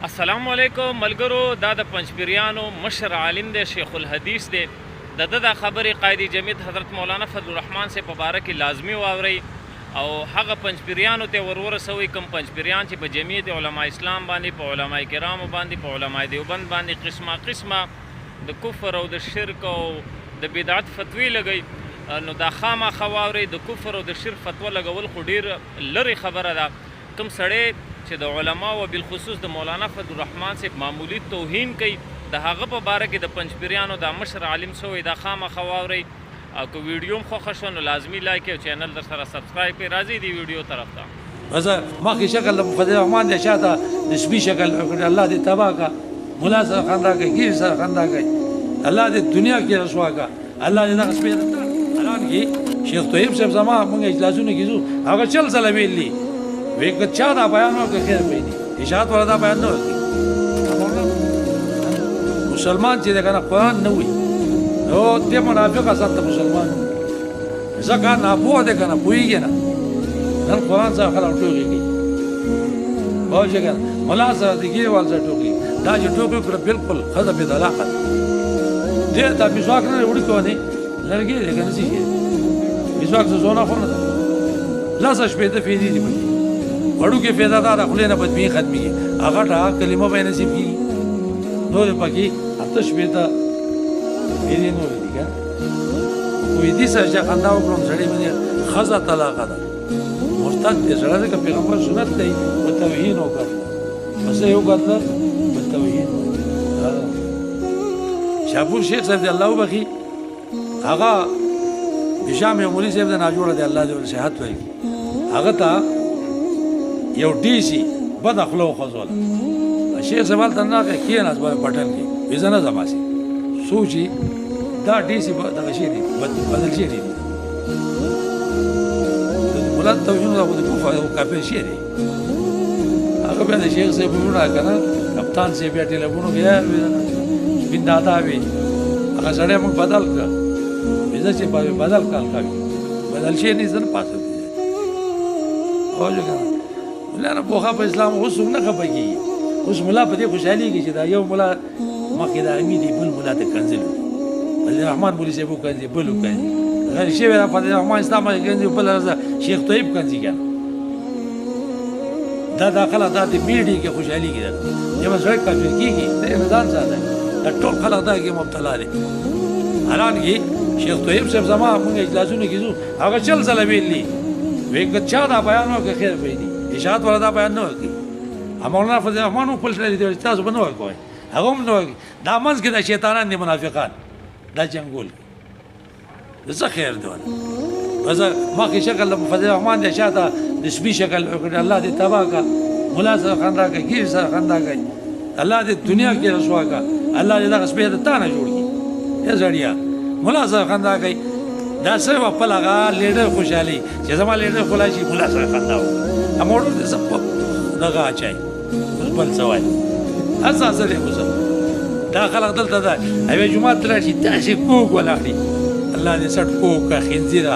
السلام علیکم ملګرو. دا د پنځپیریانو مشر عالم دی، شیخ الحدیث دی. د خبرې قائد جمعیت حضرت مولانا فضل الرحمن سے مبارک لازمی واوري او هغه پنځپیریانو ته ورسوي کوم پنځپیریان چې په جمعیت علماء اسلام باندې، په علماء کرامو باندې، په علماء دیوبند باندې قسمه د کفر او د شرک او د بدعت فتوی لګي، نو دا خامخا واوري. د کفر او د شرک فتوا لګول خو ډیر لري خبره ده. کوم سړی چې د علماء او بالخصوص د مولانا فضل الرحمن سے معمولی توهین کوي، د هغه په باره کې د پنځپیریانو د مشر عالم سوی دا خامخا واورئ. او که ویډیو هم خوښه شوه نو لازمي لایک او چینل در سره سبسکرایب کړئ. راځئ دې ویډیو طرف ته. بس مخکې شکل د فضل الرحمن دی، شاته د سپي شکل الله دې تباه کا، ملا سره خندا کوي، ګیر سره خندا کوي، الله دې دنیا کې رسوا کا، الله دې دغه سپي الان کې شیخ طیب صاحب زما موږ اجلاسونه کیږو، هغه چل سره ویلي وی که چا دا بیان وکړي خیر پیدا اشاعت والا دا بیان نه وکړي. مسلمان چې دا کنه قرآن نه وي نو دې منافق اصل ته مسلمان ځکه ناپوه دی کنه، پوهېږي نه. نن قرآن سره خلک ټوکې کوي، پوه شئ کنه، ملا سره د ګیروال سره ټوکې، دا چې ټوکې وکړه بالکل ښځه بې طلاقه دې دا مسواک نه دی وړي کولی لرګی دی که نه څه شي مسواک څه زونه خو نه ده، لسه شپېته فیدې دي پکې وړوکې فایده دا د خولې نه بدبیني ختمېږي، هغه ټاکه کلمه به یې نصیب کېږي، نورې پکې اته شپېته فایدې نورې دي که ویدي سره چې خندا وکړم سړی باندې ښځه طلاقه ده، مرتد دی سړی ځکه پیغمبر سنت دی په توهین وکړه، پس یې وکتله په توهین. شاپور شیخ صاحب دی الله وبخي، هغه د شام یو مولي صاحب دی ناجوړه دی الله دې ورته صحت ورکړي، هغه ته یو ډیسي بد اخلاق وخوځوله، شیخ صاحب هلته راغی کېناست بټن کې ویزه نه زماسي سوچي دا ډیسي دغه شی دی بدل شی دی، ملا توهین دا خو د کفر او کافر شی دی. هغه بیا د شیخ صاحب وروڼه که نه کپتان صاحب بیا ټلیفون وکړي سپین دادا وي، هغه سړی موږ بدل کړه ویزه چې بدل کال کوي بدل شی نه زه نه پاسه پوه شو که نه. ملا نه پوهه په اسلام اوس څوک نه خفه کېږي، اوس ملا په دې خوشحالېږي چې دا یو ملا مخکې د امي دی بل ملا ته کنځل وي، فضل الرحمن مولي صاحب وکنځي بل وکنځي، غیر شوی دا فضل الرحمن اسلام کنځي بل راځه شیخ طیب کنځي که دا دا خلک دا د میډیا کې خوشحالېږي، دا یو سړی کافر کېږي د یې ځان ساته دا ټول خلک دا کې مبتلا دي. حالان کې شیخ طیب صاحب زما موږ اجلاسونه کېږو، هغه چل ځله ویلي وی که چا دا بیان وکړي خیر پیدا اشاعت والا دا بیان نه وکړي، مولانا فضل الرحمن هم خپل شړی دی تاسو به نه ورکوئ، هغه هم نه ورکوي. دا منځ کې د شیطانان دي منافقان دا جنګول څه خیر دی بس مخکې شکل د فضل الرحمن دی، شاته د سپي شکل الله دې تباه کا، ملا سره خندا کوي، ګیر سره خندا کوي، الله دې دنیا کې رسوا کا، الله دې دغه سپي د تا نه جوړ کړي. ای سړیه ملا سره خندا کوي دا څه به خپل هغه لیډر خوشحالي چې زما لیډر خلا شي ملا سره خندا وکړي، موټر دې سب دغه اچوي بل څه وایي اساسه دی اوس دا خلک دلته ده یوې جومات ته راشي داسې کوږ ولاړ دي، الله دې سټ کوږ کا خنزیره